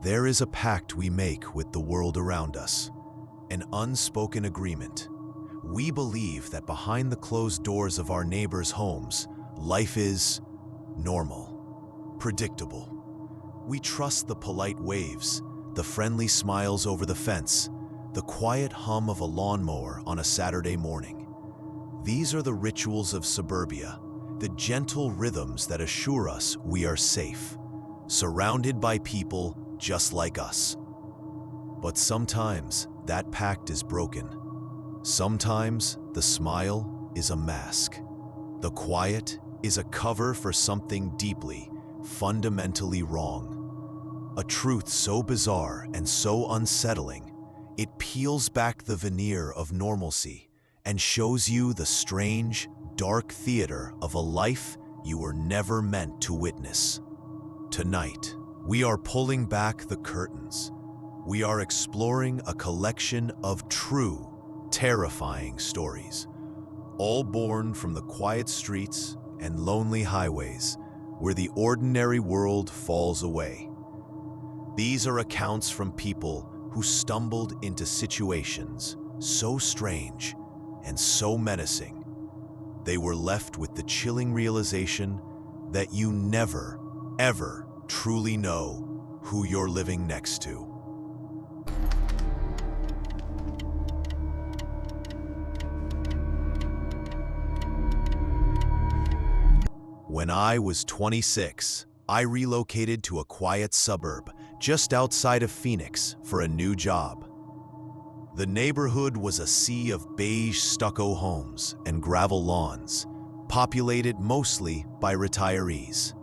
There is a pact we make with the world around us, an unspoken agreement. We believe that behind the closed doors of our neighbors' homes, life is normal, predictable. We trust the polite waves, the friendly smiles over the fence, the quiet hum of a lawnmower on a Saturday morning. These are the rituals of suburbia, the gentle rhythms that assure us we are safe, surrounded by people just like us. But sometimes that pact is broken. Sometimes the smile is a mask. The quiet is a cover for something deeply, fundamentally wrong. A truth so bizarre and so unsettling, it peels back the veneer of normalcy and shows you the strange, dark theater of a life you were never meant to witness. Tonight, we are pulling back the curtains. We are exploring a collection of true, terrifying stories, all born from the quiet streets and lonely highways where the ordinary world falls away. These are accounts from people who stumbled into situations so strange and so menacing, they were left with the chilling realization that you never, ever truly know who you're living next to. When I was 26, I relocated to a quiet suburb just outside of Phoenix for a new job. The neighborhood was a sea of beige stucco homes and gravel lawns, populated mostly by retirees.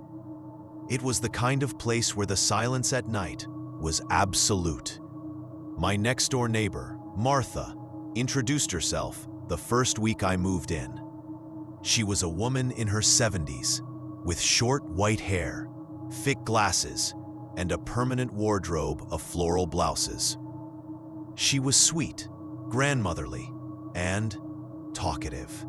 It was the kind of place where the silence at night was absolute. My next-door neighbor, Martha, introduced herself the first week I moved in. She was a woman in her 70s, with short white hair, thick glasses, and a permanent wardrobe of floral blouses. She was sweet, grandmotherly, and talkative.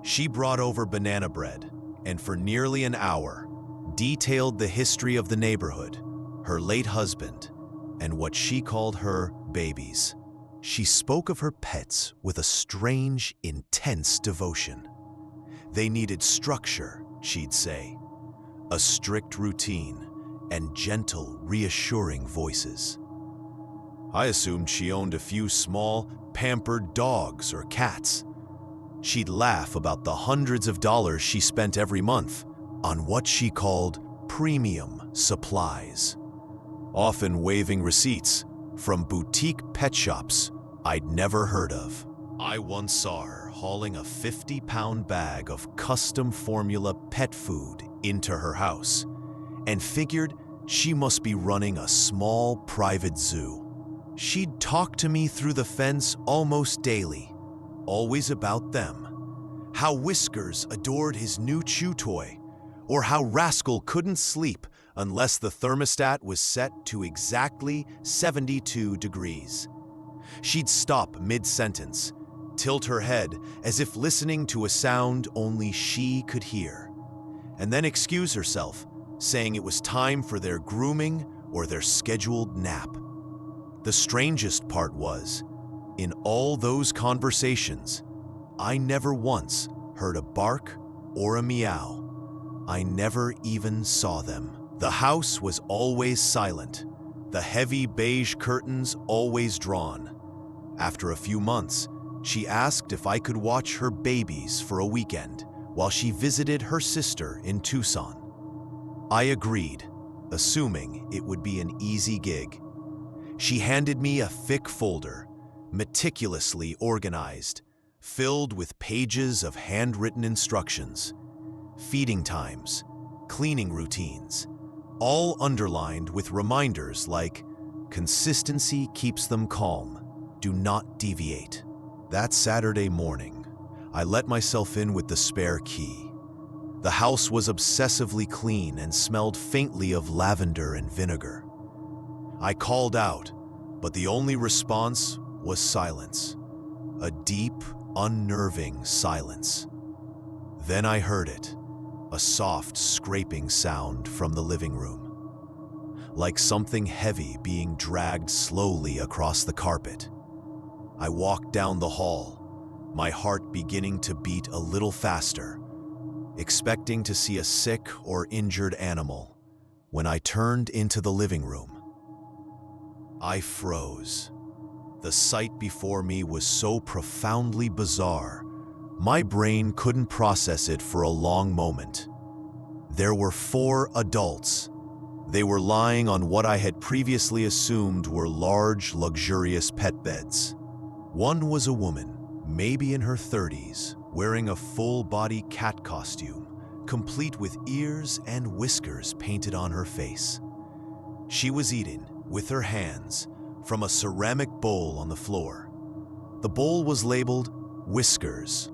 She brought over banana bread, and for nearly an hour, detailed the history of the neighborhood, her late husband, and what she called her babies. She spoke of her pets with a strange, intense devotion. They needed structure, she'd say, a strict routine, and gentle, reassuring voices. I assumed she owned a few small, pampered dogs or cats. She'd laugh about the hundreds of dollars she spent every month on what she called premium supplies, often waving receipts from boutique pet shops I'd never heard of. I once saw her hauling a 50-pound bag of custom formula pet food into her house and figured she must be running a small private zoo. She'd talk to me through the fence almost daily, always about them. How Whiskers adored his new chew toy, or how Rascal couldn't sleep unless the thermostat was set to exactly 72 degrees. She'd stop mid-sentence, tilt her head as if listening to a sound only she could hear, and then excuse herself, saying it was time for their grooming or their scheduled nap. The strangest part was, in all those conversations, I never once heard a bark or a meow. I never even saw them. The house was always silent, the heavy beige curtains always drawn. After a few months, she asked if I could watch her babies for a weekend while she visited her sister in Tucson. I agreed, assuming it would be an easy gig. She handed me a thick folder, meticulously organized, filled with pages of handwritten instructions, feeding times, cleaning routines, all underlined with reminders like, consistency keeps them calm, do not deviate. That Saturday morning, I let myself in with the spare key. The house was obsessively clean and smelled faintly of lavender and vinegar. I called out, but the only response was silence, a deep, unnerving silence. Then I heard it, a soft scraping sound from the living room. like something heavy being dragged slowly across the carpet. I walked down the hall, my heart beginning to beat a little faster, expecting to see a sick or injured animal. When I turned into the living room, I froze. The sight before me was so profoundly bizarre, my brain couldn't process it for a long moment. There were 4 adults. They were lying on what I had previously assumed were large, luxurious pet beds. One was a woman, maybe in her 30s, wearing a full-body cat costume, complete with ears and whiskers painted on her face. She was eating, with her hands, from a ceramic bowl on the floor. The bowl was labeled Whiskers.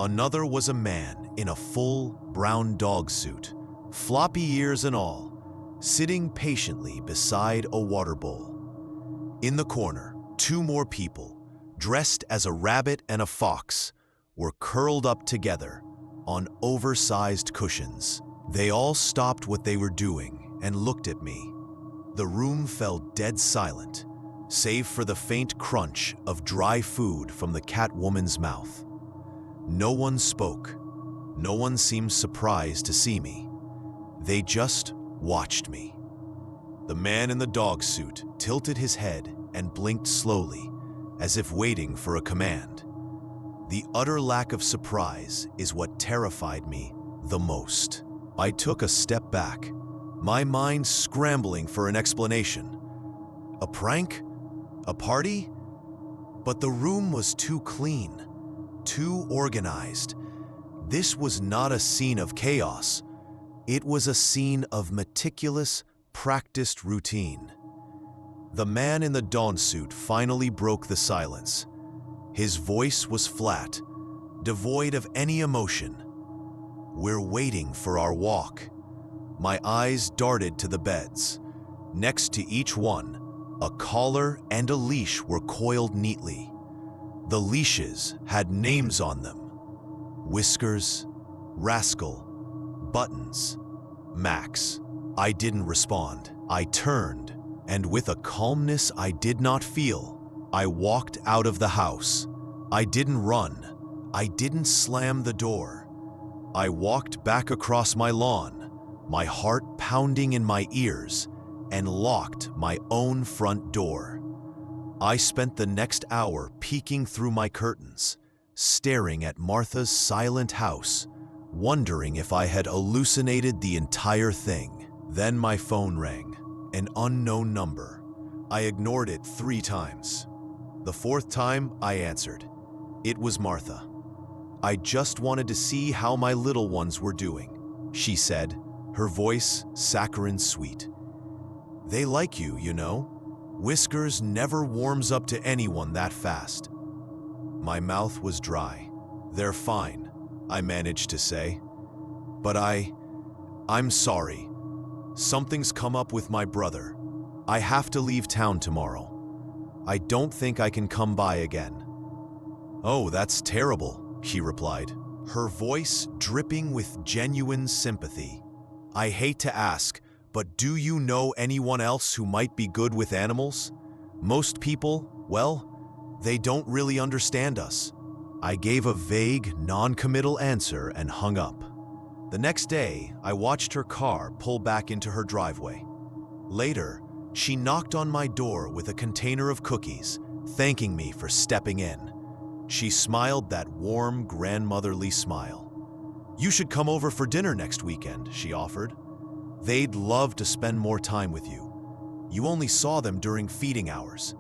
Another was a man in a full brown dog suit, floppy ears and all, sitting patiently beside a water bowl. In the corner, 2 more people, dressed as a rabbit and a fox, were curled up together on oversized cushions. They all stopped what they were doing and looked at me. The room fell dead silent, save for the faint crunch of dry food from the cat woman's mouth. No one spoke. No one seemed surprised to see me. They just watched me. The man in the dog suit tilted his head and blinked slowly, as if waiting for a command. The utter lack of surprise is what terrified me the most. I took a step back, my mind scrambling for an explanation. A prank? A party? But the room was too clean, too organized. This was not a scene of chaos. It was a scene of meticulous, practiced routine. The man in the dawn suit finally broke the silence. His voice was flat, devoid of any emotion. "We're waiting for our walk." My eyes darted to the beds. Next to each one, a collar and a leash were coiled neatly. The leashes had names on them: Whiskers, Rascal, Buttons, Max. I didn't respond. I turned, and with a calmness I did not feel, I walked out of the house. I didn't run. I didn't slam the door. I walked back across my lawn, my heart pounding in my ears, and locked my own front door. I spent the next hour peeking through my curtains, staring at Martha's silent house, wondering if I had hallucinated the entire thing. Then my phone rang, an unknown number. I ignored it 3 times. The 4th time, I answered. It was Martha. "I just wanted to see how my little ones were doing," she said, her voice saccharine sweet. "They like you, you know. Whiskers never warms up to anyone that fast." My mouth was dry. "They're fine," I managed to say. "But I'm sorry. Something's come up with my brother. I have to leave town tomorrow. I don't think I can come by again." "Oh, that's terrible," she replied, her voice dripping with genuine sympathy. "I hate to ask, but do you know anyone else who might be good with animals? Most people, well, they don't really understand us." I gave a vague, non-committal answer and hung up. The next day, I watched her car pull back into her driveway. Later, she knocked on my door with a container of cookies, thanking me for stepping in. She smiled that warm, grandmotherly smile. "You should come over for dinner next weekend," she offered. "They'd love to spend more time with you. You only saw them during feeding hours.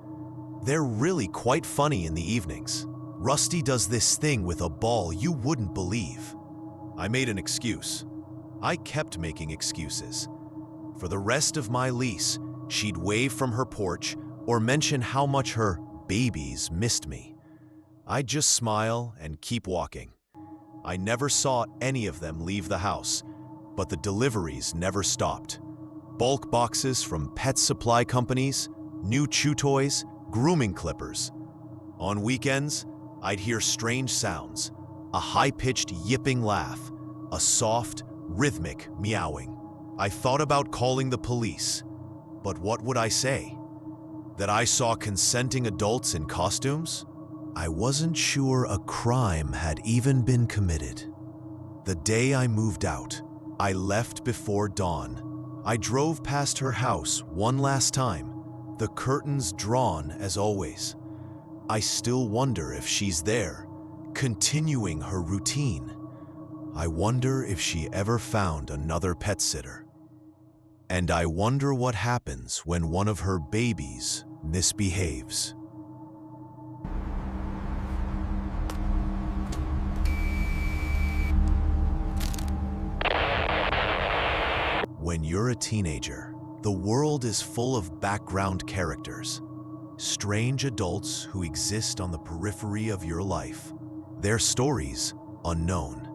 They're really quite funny in the evenings. Rusty does this thing with a ball you wouldn't believe." I made an excuse. I kept making excuses. For the rest of my lease, she'd wave from her porch or mention how much her babies missed me. I'd just smile and keep walking. I never saw any of them leave the house, but the deliveries never stopped. Bulk boxes from pet supply companies, new chew toys, grooming clippers. On weekends, I'd hear strange sounds, a high-pitched yipping laugh, a soft, rhythmic meowing. I thought about calling the police, But what would I say? That I saw consenting adults in costumes? I wasn't sure a crime had even been committed. The day I moved out, I left before dawn. I drove past her house one last time, the curtains drawn as always. I still wonder if she's there, continuing her routine. I wonder if she ever found another pet sitter. And I wonder what happens when one of her babies misbehaves. When you're a teenager, the world is full of background characters, strange adults who exist on the periphery of your life. Their stories unknown.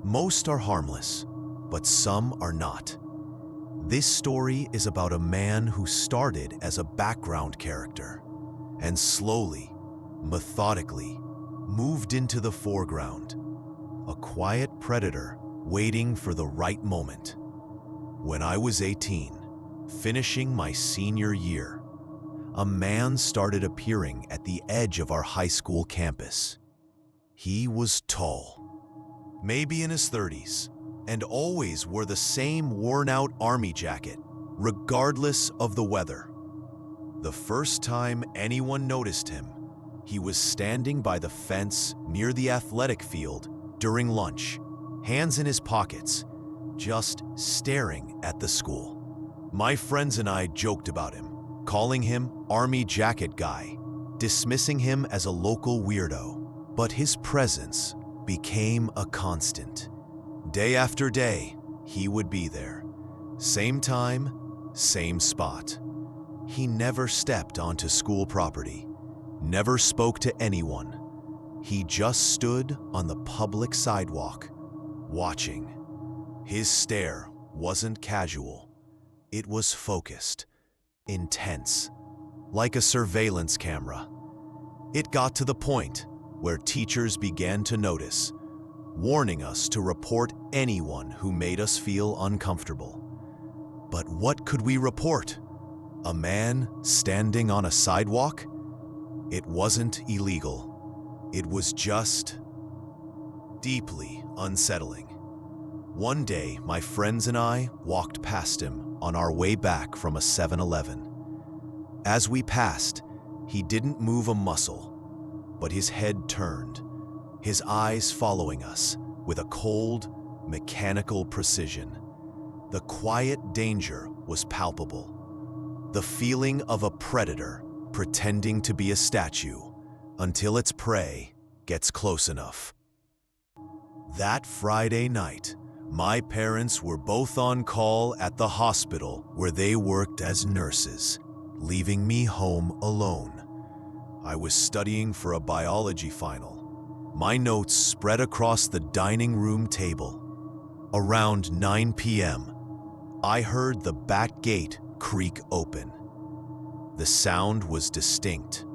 Most are harmless, but some are not. This story is about a man who started as a background character and slowly, methodically, moved into the foreground. A quiet predator waiting for the right moment. When I was 18, finishing my senior year, a man started appearing at the edge of our high school campus. He was tall, maybe in his 30s, and always wore the same worn-out army jacket, regardless of the weather. The first time anyone noticed him, he was standing by the fence near the athletic field during lunch, hands in his pockets, just staring at the school. My friends and I joked about him, calling him Army Jacket Guy, dismissing him as a local weirdo. But his presence became a constant. Day after day, he would be there. Same time, same spot. He never stepped onto school property, never spoke to anyone. He just stood on the public sidewalk, watching. His stare wasn't casual. It was focused, intense, like a surveillance camera. It got to the point where teachers began to notice, warning us to report anyone who made us feel uncomfortable. But what could we report? A man standing on a sidewalk? It wasn't illegal. It was just deeply unsettling. One day, my friends and I walked past him on our way back from a 7-Eleven. As we passed, he didn't move a muscle, but his head turned, his eyes following us with a cold, mechanical precision. The quiet danger was palpable, the feeling of a predator pretending to be a statue until its prey gets close enough. That Friday night, my parents were both on call at the hospital where they worked as nurses, leaving me home alone. I was studying for a biology final. My notes spread across the dining room table. Around 9 p.m., I heard the back gate creak open. The sound was distinct,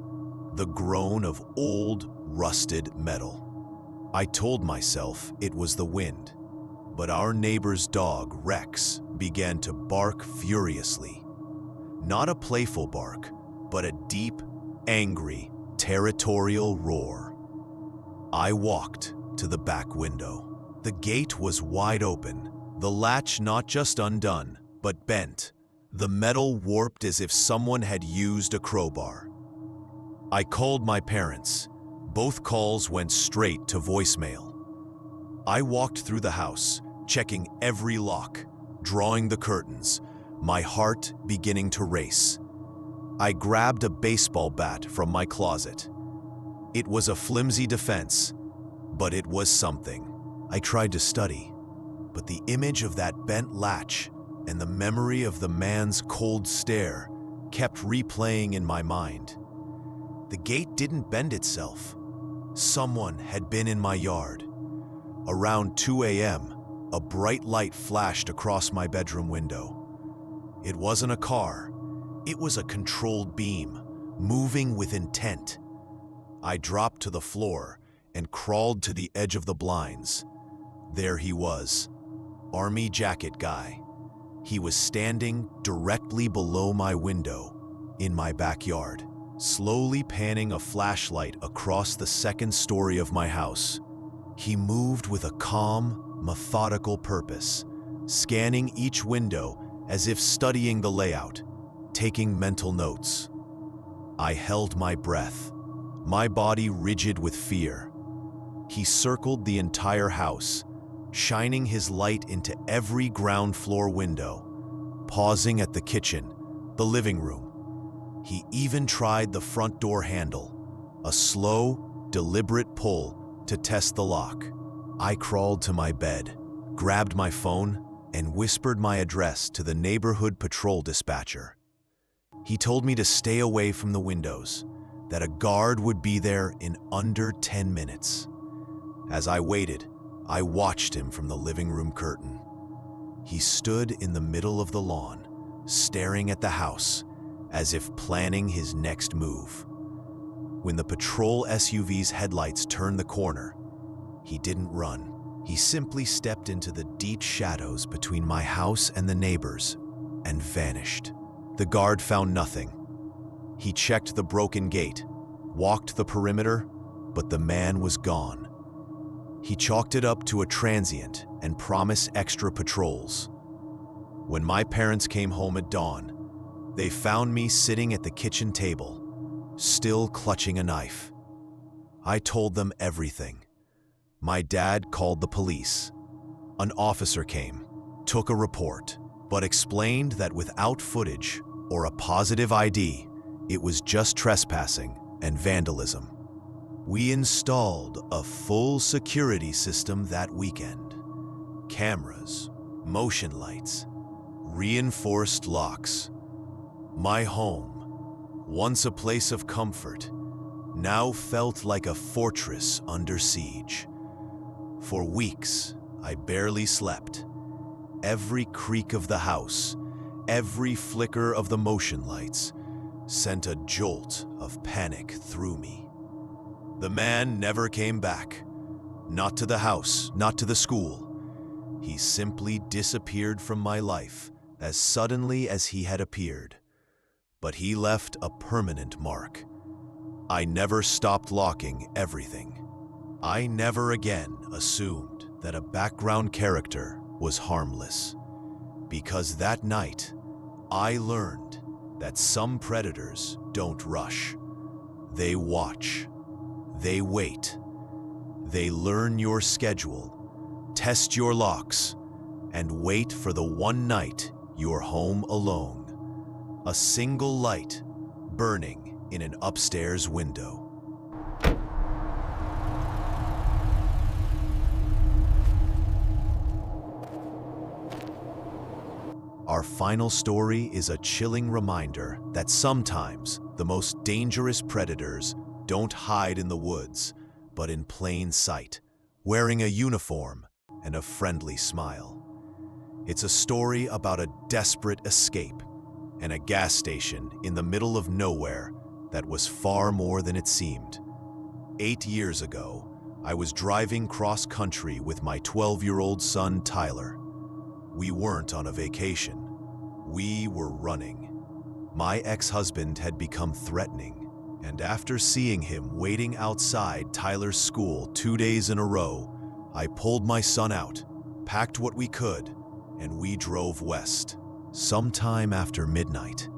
the groan of old, rusted metal. I told myself it was the wind, but our neighbor's dog, Rex, began to bark furiously. Not a playful bark, but a deep, angry, territorial roar. I walked to the back window. The gate was wide open, the latch not just undone, but bent, the metal warped as if someone had used a crowbar. I called my parents. Both calls went straight to voicemail. I walked through the house, checking every lock, drawing the curtains, my heart beginning to race. I grabbed a baseball bat from my closet. It was a flimsy defense, but it was something. I tried to study, but the image of that bent latch and the memory of the man's cold stare kept replaying in my mind. The gate didn't bend itself. Someone had been in my yard. Around 2 a.m., a bright light flashed across my bedroom window. It wasn't a car. It was a controlled beam, moving with intent. I dropped to the floor and crawled to the edge of the blinds. There he was, Army Jacket Guy. He was standing directly below my window in my backyard, slowly panning a flashlight across the second story of my house. He moved with a calm, methodical purpose, scanning each window as if studying the layout, taking mental notes. I held my breath, my body rigid with fear. He circled the entire house, shining his light into every ground floor window, pausing at the kitchen, the living room. He even tried the front door handle, a slow, deliberate pull to test the lock. I crawled to my bed, grabbed my phone, and whispered my address to the neighborhood patrol dispatcher. He told me to stay away from the windows, that a guard would be there in under 10 minutes. As I waited, I watched him from the living room curtain. He stood in the middle of the lawn, staring at the house, as if planning his next move. When the patrol SUV's headlights turned the corner, he didn't run. He simply stepped into the deep shadows between my house and the neighbors and vanished. The guard found nothing. He checked the broken gate, walked the perimeter, but the man was gone. He chalked it up to a transient and promised extra patrols. When my parents came home at dawn, they found me sitting at the kitchen table, still clutching a knife. I told them everything. My dad called the police. An officer came, took a report, but explained that without footage or a positive ID, it was just trespassing and vandalism. We installed a full security system that weekend. Cameras, motion lights, reinforced locks. My home, once a place of comfort, now felt like a fortress under siege. For weeks, I barely slept. Every creak of the house, every flicker of the motion lights, sent a jolt of panic through me. The man never came back. Not to the house, not to the school. He simply disappeared from my life as suddenly as he had appeared. But he left a permanent mark. I never stopped locking everything. I never again assumed that a background character was harmless. Because that night, I learned that some predators don't rush. They watch. They wait. They learn your schedule, test your locks, and wait for the one night you're home alone. A single light burning in an upstairs window. Our final story is a chilling reminder that sometimes the most dangerous predators don't hide in the woods, but in plain sight, wearing a uniform and a friendly smile. It's a story about a desperate escape and a gas station in the middle of nowhere that was far more than it seemed. 8 years ago, I was driving cross-country with my 12-year-old son, Tyler. We weren't on a vacation. We were running. My ex-husband had become threatening, and after seeing him waiting outside Tyler's school 2 days in a row, I pulled my son out, packed what we could, and we drove west. Sometime after midnight,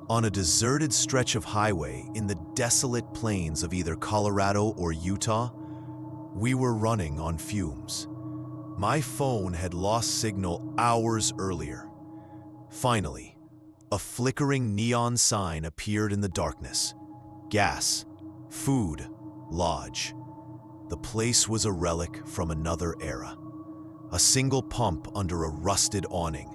on a deserted stretch of highway in the desolate plains of either Colorado or Utah, we were running on fumes. My phone had lost signal hours earlier. Finally, a flickering neon sign appeared in the darkness. Gas, food, lodge. The place was a relic from another era. A single pump under a rusted awning,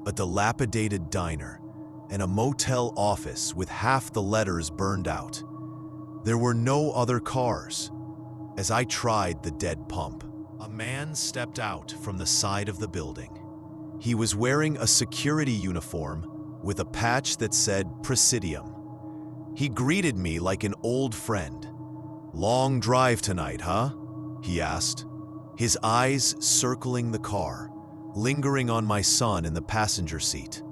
a dilapidated diner, and a motel office with half the letters burned out. There were no other cars. As I tried the dead pump, a man stepped out from the side of the building. He was wearing a security uniform with a patch that said Presidium. He greeted me like an old friend. "Long drive tonight, huh?" he asked, his eyes circling the car, lingering on my son in the passenger seat.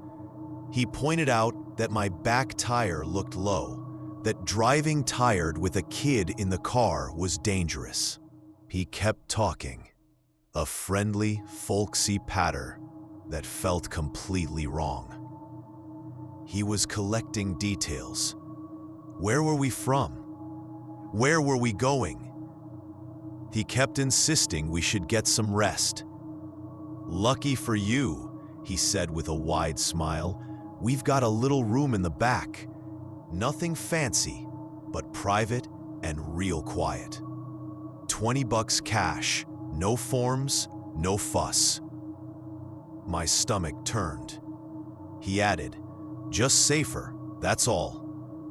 He pointed out that my back tire looked low, that driving tired with a kid in the car was dangerous. He kept talking, a friendly, folksy patter that felt completely wrong. He was collecting details. Where were we from? Where were we going? He kept insisting we should get some rest. "Lucky for you," he said with a wide smile, "we've got a little room in the back. Nothing fancy, but private and real quiet. $20 cash, no forms, no fuss." My stomach turned. He added, "Just safer, that's all.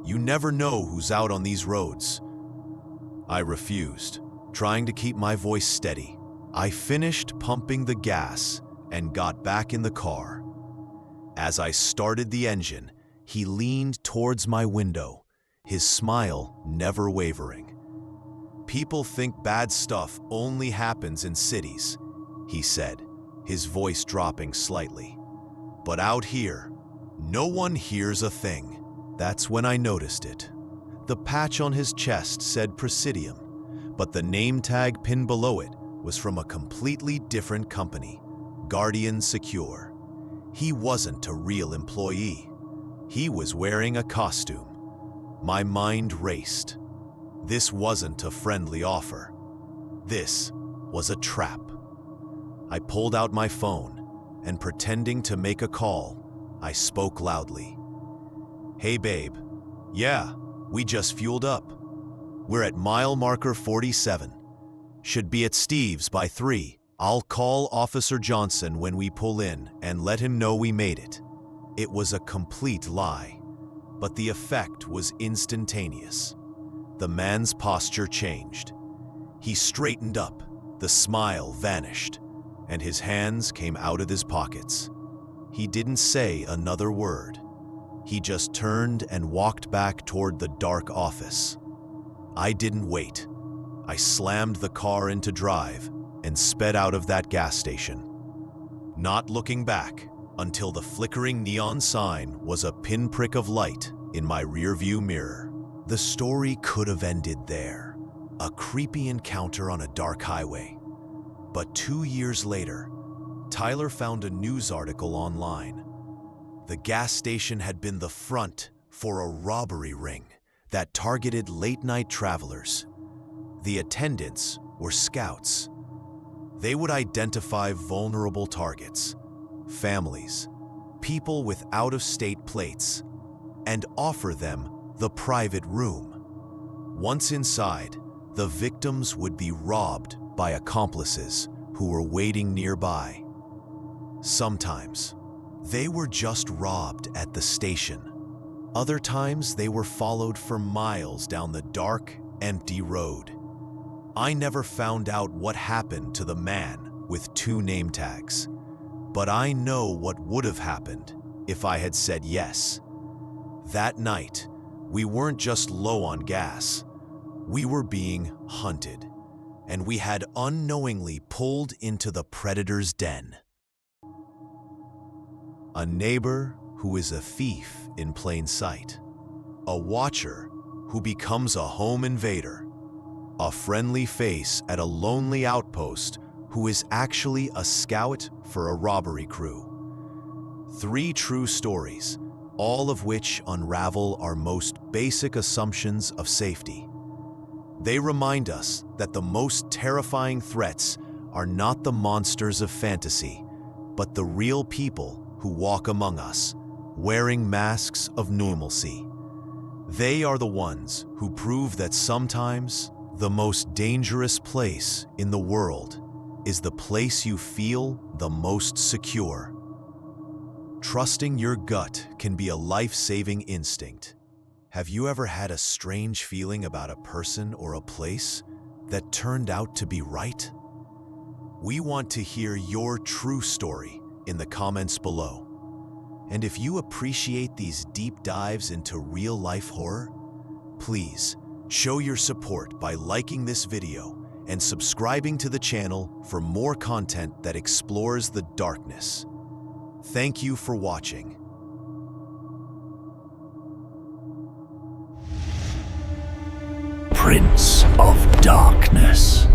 You never know who's out on these roads." I refused, trying to keep my voice steady. I finished pumping the gas and got back in the car. As I started the engine, he leaned towards my window, his smile never wavering. "People think bad stuff only happens in cities," he said, his voice dropping slightly. "But out here, no one hears a thing." That's when I noticed it. The patch on his chest said Presidium, but the name tag pinned below it was from a completely different company, Guardian Secure. He wasn't a real employee. He was wearing a costume. My mind raced. This wasn't a friendly offer. This was a trap. I pulled out my phone, and pretending to make a call, I spoke loudly. "Hey babe, yeah, we just fueled up. We're at mile marker 47. Should be at Steve's by 3. I'll call Officer Johnson when we pull in and let him know we made it." It was a complete lie, but the effect was instantaneous. The man's posture changed. He straightened up, the smile vanished, and his hands came out of his pockets. He didn't say another word. He just turned and walked back toward the dark office. I didn't wait. I slammed the car into drive and sped out of that gas station, not looking back until the flickering neon sign was a pinprick of light in my rearview mirror. The story could have ended there, a creepy encounter on a dark highway. But 2 years later, Tyler found a news article online. The gas station had been the front for a robbery ring that targeted late-night travelers. The attendants were scouts. They would identify vulnerable targets, families, people with out-of-state plates, and offer them the private room. Once inside, the victims would be robbed by accomplices who were waiting nearby. Sometimes, they were just robbed at the station. Other times, they were followed for miles down the dark, empty road. I never found out what happened to the man with 2 name tags, but I know what would have happened if I had said yes. That night, we weren't just low on gas. We were being hunted, and we had unknowingly pulled into the predator's den. A neighbor who is a thief in plain sight. A watcher who becomes a home invader. A friendly face at a lonely outpost who is actually a scout for a robbery crew. 3 true stories, all of which unravel our most basic assumptions of safety. They remind us that the most terrifying threats are not the monsters of fantasy, but the real people who walk among us, wearing masks of normalcy. They are the ones who prove that sometimes the most dangerous place in the world is the place you feel the most secure. Trusting your gut can be a life-saving instinct. Have you ever had a strange feeling about a person or a place that turned out to be right? We want to hear your true story in the comments below. And if you appreciate these deep dives into real-life horror, please show your support by liking this video and subscribing to the channel for more content that explores the darkness. Thank you for watching. Prince of Darkness.